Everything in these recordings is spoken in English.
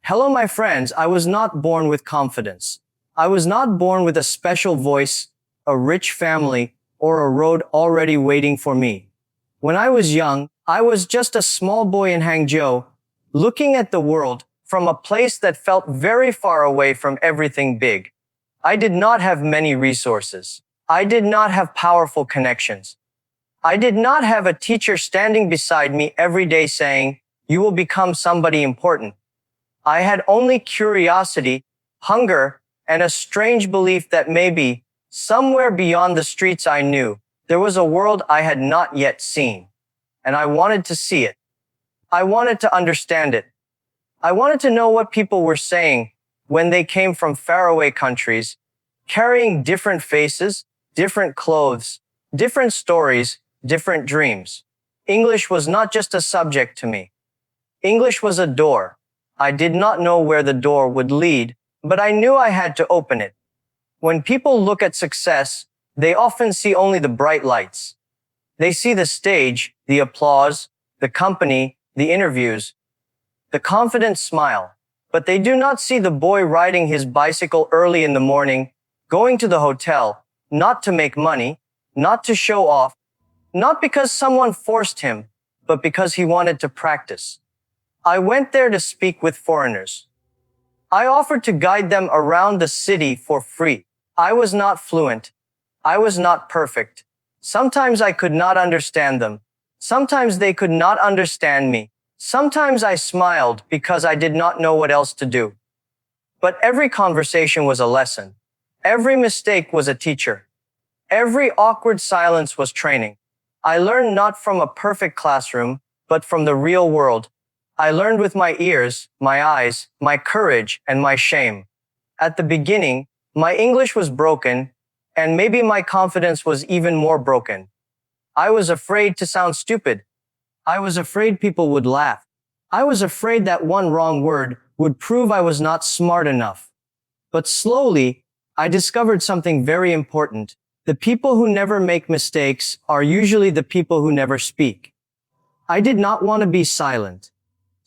Hello, my friends. I was not born with confidence. I was not born with a special voice, a rich family, or a road already waiting for me. When I was young, I was just a small boy in Hangzhou, looking at the world from a place that felt very far away from everything big. I did not have many resources. I did not have powerful connections. I did not have a teacher standing beside me every day saying, "You will become somebody important." I had only curiosity, hunger, and a strange belief that maybe, somewhere beyond the streets I knew, there was a world I had not yet seen. And I wanted to see it. I wanted to understand it. I wanted to know what people were saying when they came from faraway countries, carrying different faces, different clothes, different stories, different dreams. English was not just a subject to me. English was a door. I did not know where the door would lead, but I knew I had to open it. When people look at success, they often see only the bright lights. They see the stage, the applause, the company, the interviews, the confident smile, but they do not see the boy riding his bicycle early in the morning, going to the hotel, not to make money, not to show off, not because someone forced him, but because he wanted to practice. I went there to speak with foreigners. I offered to guide them around the city for free. I was not fluent. I was not perfect. Sometimes I could not understand them. Sometimes they could not understand me. Sometimes I smiled because I did not know what else to do. But every conversation was a lesson. Every mistake was a teacher. Every awkward silence was training. I learned not from a perfect classroom, but from the real world. I learned with my ears, my eyes, my courage, and my shame. At the beginning, my English was broken, and maybe my confidence was even more broken. I was afraid to sound stupid. I was afraid people would laugh. I was afraid that one wrong word would prove I was not smart enough. But slowly, I discovered something very important. The people who never make mistakes are usually the people who never speak. I did not want to be silent.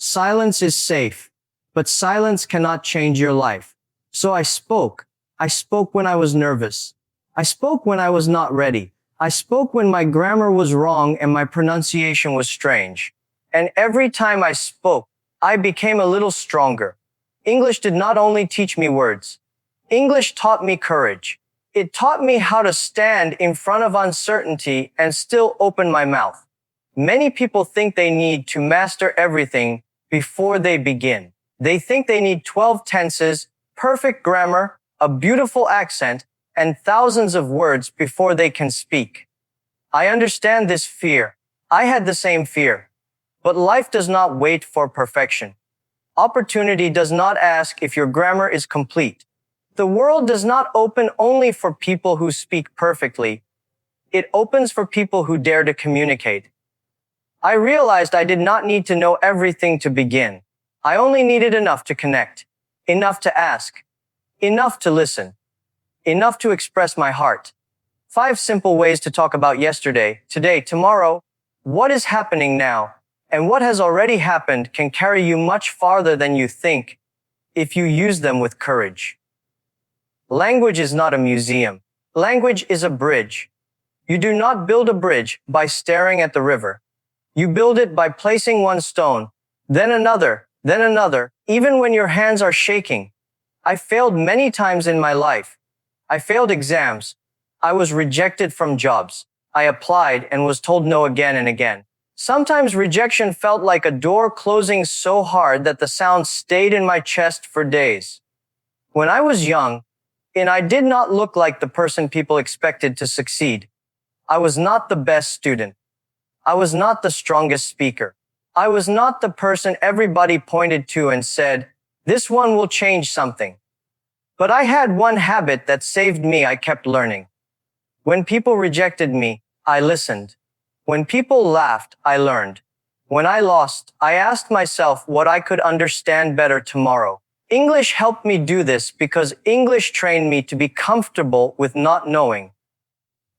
Silence is safe, but silence cannot change your life. So I spoke. I spoke when I was nervous. I spoke when I was not ready. I spoke when my grammar was wrong and my pronunciation was strange. And every time I spoke, I became a little stronger. English did not only teach me words. English taught me courage. It taught me how to stand in front of uncertainty and still open my mouth. Many people think they need to master everything before they begin. They think they need 12 tenses, perfect grammar, a beautiful accent, and thousands of words before they can speak. I understand this fear. I had the same fear. But life does not wait for perfection. Opportunity does not ask if your grammar is complete. The world does not open only for people who speak perfectly. It opens for people who dare to communicate. I realized I did not need to know everything to begin. I only needed enough to connect, enough to ask, enough to listen, enough to express my heart. 5 simple ways to talk about yesterday, today, tomorrow. What is happening now and what has already happened can carry you much farther than you think if you use them with courage. Language is not a museum. Language is a bridge. You do not build a bridge by staring at the river. You build it by placing one stone, then another, even when your hands are shaking. I failed many times in my life. I failed exams. I was rejected from jobs. I applied and was told no again and again. Sometimes rejection felt like a door closing so hard that the sound stayed in my chest for days. When I was young, and I did not look like the person people expected to succeed. I was not the best student. I was not the strongest speaker. I was not the person everybody pointed to and said, "This one will change something." But I had one habit that saved me. I kept learning. When people rejected me, I listened. When people laughed, I learned. When I lost, I asked myself what I could understand better tomorrow. English helped me do this because English trained me to be comfortable with not knowing.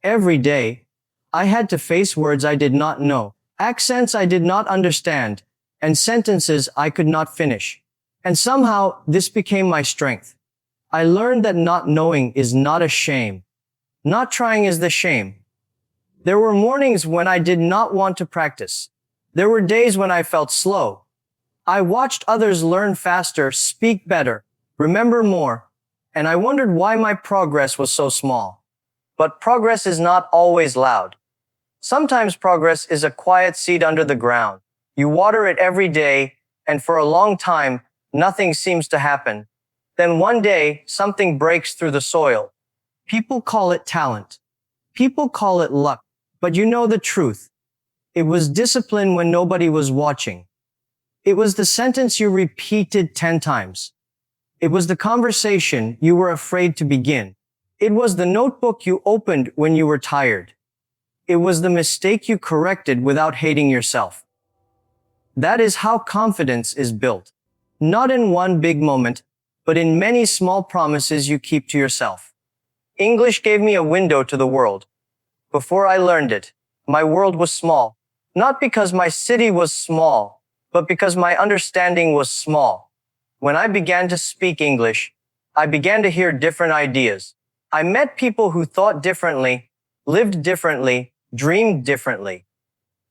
Every day, I had to face words I did not know, accents I did not understand, and sentences I could not finish. And somehow, this became my strength. I learned that not knowing is not a shame. Not trying is the shame. There were mornings when I did not want to practice. There were days when I felt slow. I watched others learn faster, speak better, remember more, and I wondered why my progress was so small. But progress is not always loud. Sometimes progress is a quiet seed under the ground. You water it every day, and for a long time, nothing seems to happen. Then one day, something breaks through the soil. People call it talent. People call it luck. But you know the truth. It was discipline when nobody was watching. It was the sentence you repeated 10 times. It was the conversation you were afraid to begin. It was the notebook you opened when you were tired. It was the mistake you corrected without hating yourself. That is how confidence is built. Not in one big moment, but in many small promises you keep to yourself. English gave me a window to the world. Before I learned it, my world was small. Not because my city was small, but because my understanding was small. When I began to speak English, I began to hear different ideas. I met people who thought differently, lived differently, dreamed differently.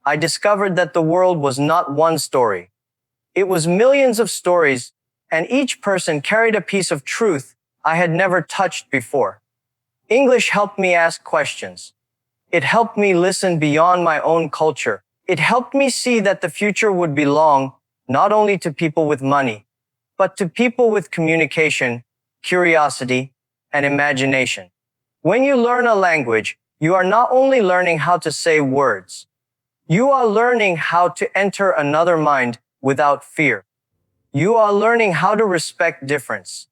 I discovered that the world was not one story. It was millions of stories, and each person carried a piece of truth I had never touched before. English helped me ask questions. It helped me listen beyond my own culture. It helped me see that the future would belong not only to people with money, but to people with communication, curiosity, and imagination. When you learn a language, you are not only learning how to say words, you are learning how to enter another mind without fear. You are learning how to respect difference.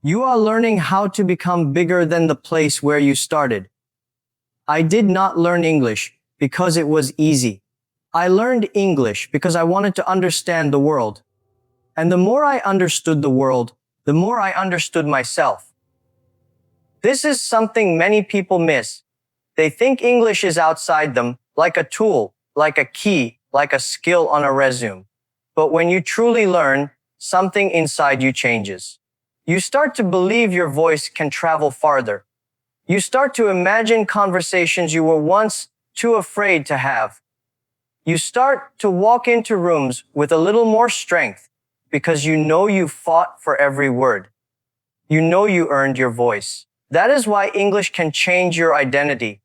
You are learning how to become bigger than the place where you started. I did not learn English because it was easy. I learned English because I wanted to understand the world. And the more I understood the world, the more I understood myself. This is something many people miss. They think English is outside them, like a tool, like a key, like a skill on a resume. But when you truly learn, something inside you changes. You start to believe your voice can travel farther. You start to imagine conversations you were once too afraid to have. You start to walk into rooms with a little more strength because you know you fought for every word. You know you earned your voice. That is why English can change your identity.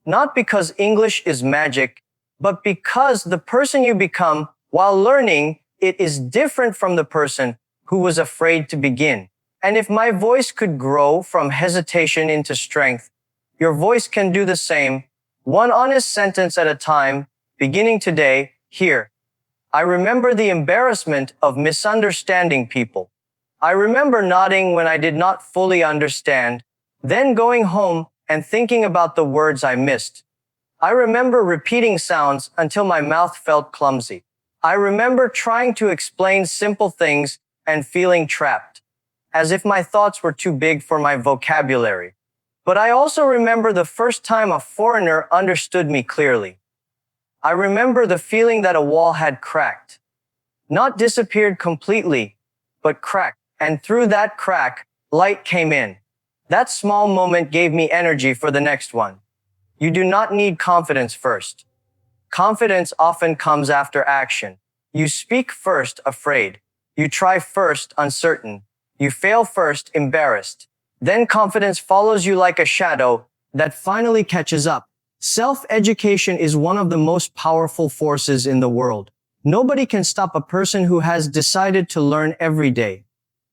Not because English is magic, but because the person you become while learning it is different from the person who was afraid to begin. And if my voice could grow from hesitation into strength, your voice can do the same, one honest sentence at a time, beginning today, here. I remember the embarrassment of misunderstanding people. I remember nodding when I did not fully understand, then going home and thinking about the words I missed. I remember repeating sounds until my mouth felt clumsy. I remember trying to explain simple things and feeling trapped, as if my thoughts were too big for my vocabulary. But I also remember the first time a foreigner understood me clearly. I remember the feeling that a wall had cracked. Not disappeared completely, but cracked. And through that crack, light came in. That small moment gave me energy for the next one. You do not need confidence first. Confidence often comes after action. You speak first afraid. You try first uncertain. You fail first embarrassed. Then confidence follows you like a shadow that finally catches up. Self-education is one of the most powerful forces in the world. Nobody can stop a person who has decided to learn every day.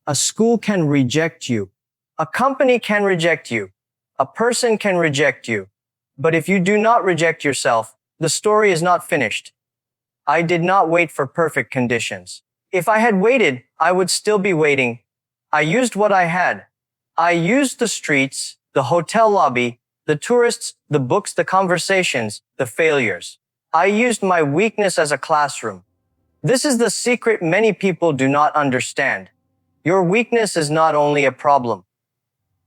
A school can reject you. A company can reject you. A person can reject you. But if you do not reject yourself, the story is not finished. I did not wait for perfect conditions. If I had waited, I would still be waiting. I used what I had. I used the streets, the hotel lobby, the tourists, the books, the conversations, the failures. I used my weakness as a classroom. This is the secret many people do not understand. Your weakness is not only a problem.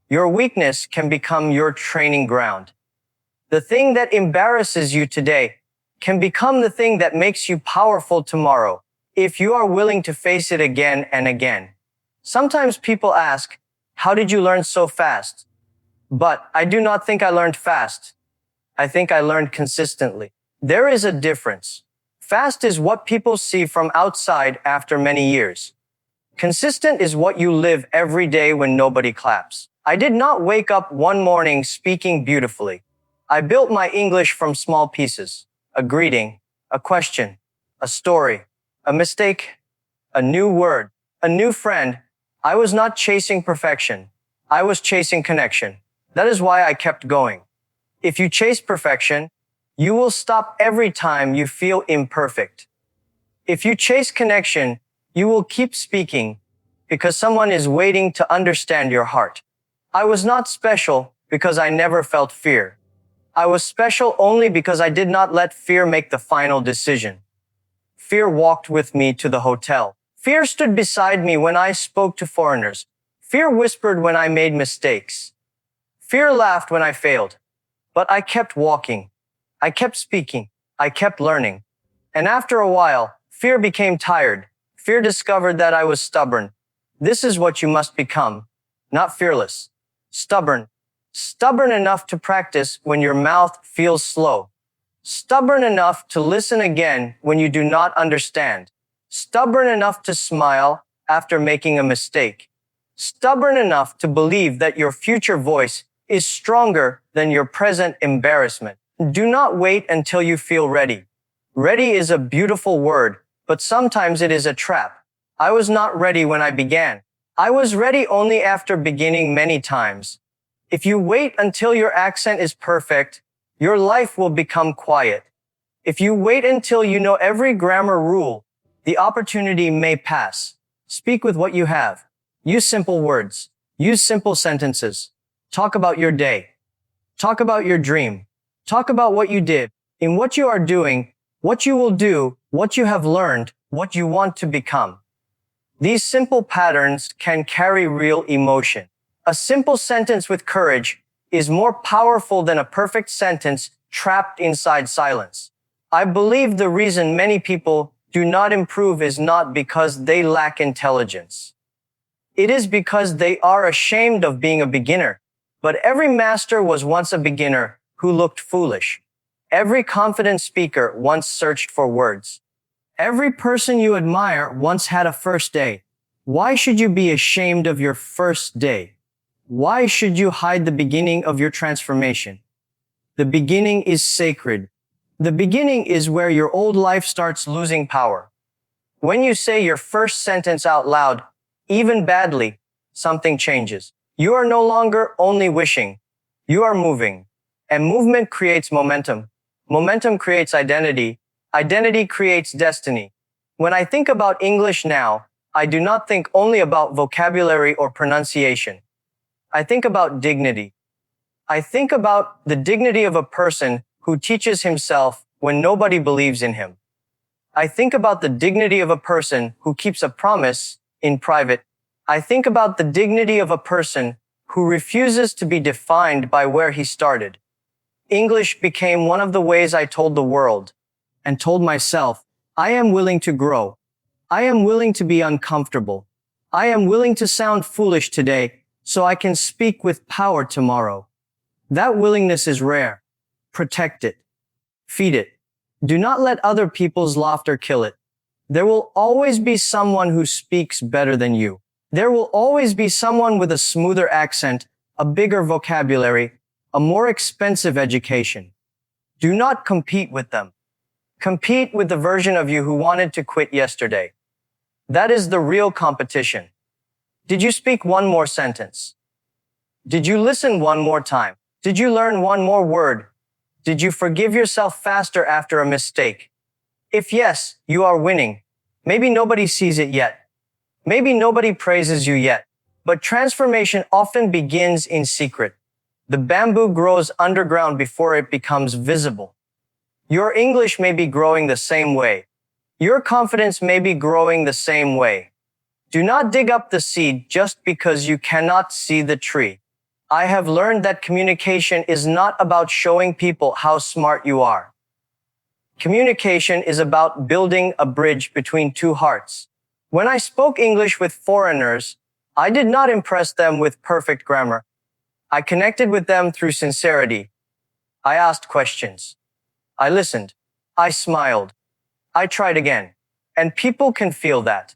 Your weakness can become your training ground. The thing that embarrasses you today can become the thing that makes you powerful tomorrow. if you are willing to face it again and again. Sometimes people ask, how did you learn so fast? But I do not think I learned fast. I think I learned consistently. There is a difference. Fast is what people see from outside after many years. Consistent is what you live every day when nobody claps. I did not wake up one morning speaking beautifully. I built my English from small pieces. A greeting, a question, a story, a mistake, a new word, a new friend. I was not chasing perfection. I was chasing connection. That is why I kept going. If you chase perfection, you will stop every time you feel imperfect. If you chase connection, you will keep speaking because someone is waiting to understand your heart. I was not special because I never felt fear. I was special only because I did not let fear make the final decision. Fear walked with me to the hotel. Fear stood beside me when I spoke to foreigners. Fear whispered when I made mistakes. Fear laughed when I failed. But I kept walking. I kept speaking. I kept learning. And after a while, fear became tired. Fear discovered that I was stubborn. This is what you must become. Not fearless. Stubborn. Stubborn enough to practice when your mouth feels slow. Stubborn enough to listen again when you do not understand. Stubborn enough to smile after making a mistake. Stubborn enough to believe that your future voice is stronger than your present embarrassment. Do not wait until you feel ready. Ready is a beautiful word, but sometimes it is a trap. I was not ready when I began. I was ready only after beginning many times. If you wait until your accent is perfect, your life will become quiet. If you wait until you know every grammar rule, the opportunity may pass. Speak with what you have. Use simple words. Use simple sentences. Talk about your day. Talk about your dream. Talk about what you did, in what you are doing, what you will do, what you have learned, what you want to become. These simple patterns can carry real emotion. A simple sentence with courage is more powerful than a perfect sentence trapped inside silence. I believe the reason many people do not improve is not because they lack intelligence. It is because they are ashamed of being a beginner. But every master was once a beginner who looked foolish. Every confident speaker once searched for words. Every person you admire once had a first day. Why should you be ashamed of your first day? Why should you hide the beginning of your transformation? The beginning is sacred. The beginning is where your old life starts losing power. When you say your first sentence out loud, even badly, something changes. You are no longer only wishing. You are moving. And movement creates momentum. Momentum creates identity. Identity creates destiny. When I think about English now, I do not think only about vocabulary or pronunciation. I think about dignity. I think about the dignity of a person who teaches himself when nobody believes in him. I think about the dignity of a person who keeps a promise in private. I think about the dignity of a person who refuses to be defined by where he started. English became one of the ways I told the world and told myself, I am willing to grow. I am willing to be uncomfortable. I am willing to sound foolish today so I can speak with power tomorrow. That willingness is rare. Protect it. Feed it. Do not let other people's laughter kill it. There will always be someone who speaks better than you. There will always be someone with a smoother accent, a bigger vocabulary, a more expensive education. Do not compete with them. Compete with the version of you who wanted to quit yesterday. That is the real competition. Did you speak one more sentence? Did you listen one more time? Did you learn one more word? Did you forgive yourself faster after a mistake? If yes, you are winning. Maybe nobody sees it yet. Maybe nobody praises you yet. But transformation often begins in secret. The bamboo grows underground before it becomes visible. Your English may be growing the same way. Your confidence may be growing the same way. Do not dig up the seed just because you cannot see the tree. I have learned that communication is not about showing people how smart you are. Communication is about building a bridge between two hearts. When I spoke English with foreigners, I did not impress them with perfect grammar. I connected with them through sincerity. I asked questions. I listened. I smiled. I tried again. And people can feel that.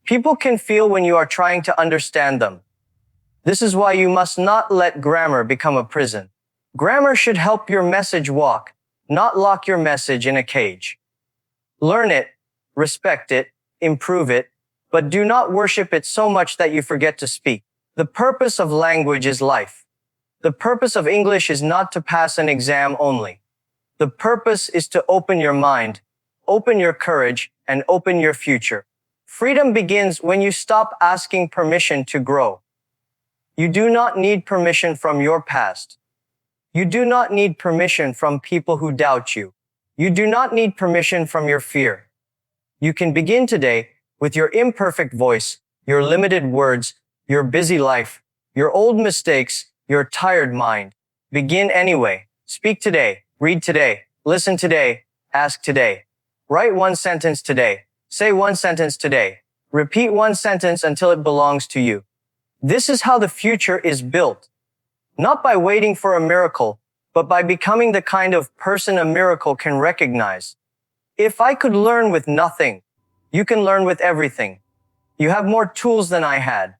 People can feel when you are trying to understand them. This is why you must not let grammar become a prison. Grammar should help your message walk, not lock your message in a cage. Learn it, respect it, improve it, but do not worship it so much that you forget to speak. The purpose of language is life. The purpose of English is not to pass an exam only. The purpose is to open your mind, open your courage, and open your future. Freedom begins when you stop asking permission to grow. You do not need permission from your past. You do not need permission from people who doubt you. You do not need permission from your fear. You can begin today with your imperfect voice, your limited words, your busy life, your old mistakes, your tired mind. Begin anyway. Speak today. Read today. Listen today. Ask today. Write one sentence today. Say one sentence today. Repeat one sentence until it belongs to you. This is how the future is built. Not by waiting for a miracle, but by becoming the kind of person a miracle can recognize. If I could learn with nothing, you can learn with everything. You have more tools than I had.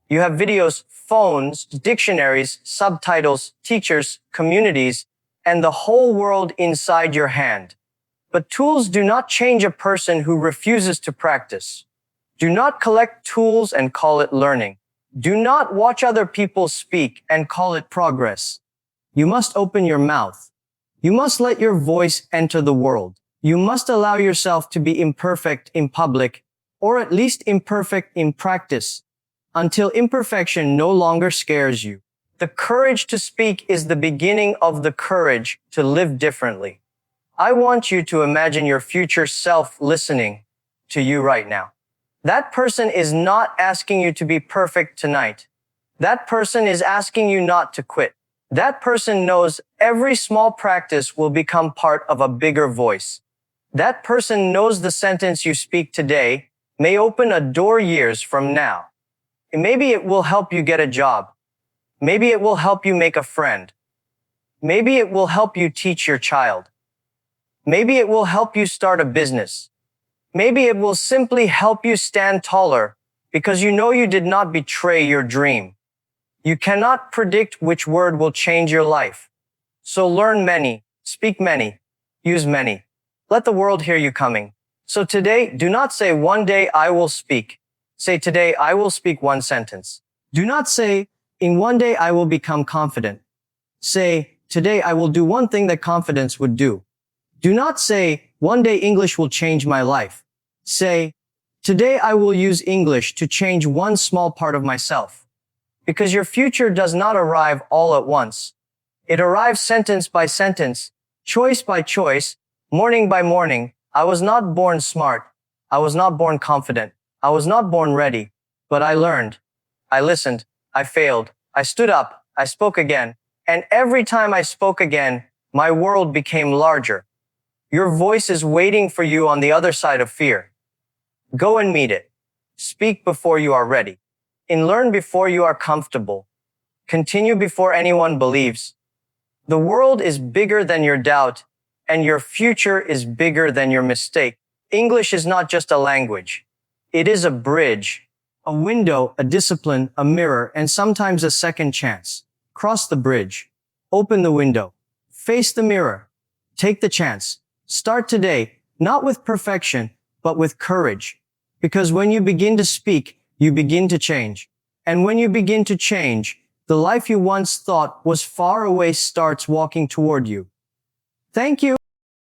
You have videos, phones, dictionaries, subtitles, teachers, communities, and the whole world inside your hand. But tools do not change a person who refuses to practice. Do not collect tools and call it learning. Do not watch other people speak and call it progress. You must open your mouth. You must let your voice enter the world. You must allow yourself to be imperfect in public, or at least imperfect in practice, until imperfection no longer scares you. The courage to speak is the beginning of the courage to live differently. I want you to imagine your future self listening to you right now. That person is not asking you to be perfect tonight. That person is asking you not to quit. That person knows every small practice will become part of a bigger voice. That person knows the sentence you speak today may open a door years from now. And maybe it will help you get a job. Maybe it will help you make a friend. Maybe it will help you teach your child. Maybe it will help you start a business. Maybe it will simply help you stand taller because you know you did not betray your dream. You cannot predict which word will change your life. So learn many, speak many, use many. Let the world hear you coming. So today, do not say one day I will speak. Say today I will speak one sentence. Do not say in one day I will become confident. Say today I will do one thing that confidence would do. Do not say, one day English will change my life. Say, today I will use English to change one small part of myself. Because your future does not arrive all at once. It arrives sentence by sentence, choice by choice, morning by morning. I was not born smart. I was not born confident. I was not born ready. But I learned. I listened. I failed. I stood up. I spoke again. And every time I spoke again, my world became larger. Your voice is waiting for you on the other side of fear. Go and meet it. Speak before you are ready. And learn before you are comfortable. Continue before anyone believes. The world is bigger than your doubt, and your future is bigger than your mistake. English is not just a language. It is a bridge, a window, a discipline, a mirror, and sometimes a second chance. Cross the bridge. Open the window. Face the mirror. Take the chance. Start today, not with perfection, but with courage. Because when you begin to speak, you begin to change. And when you begin to change, the life you once thought was far away starts walking toward you. Thank you.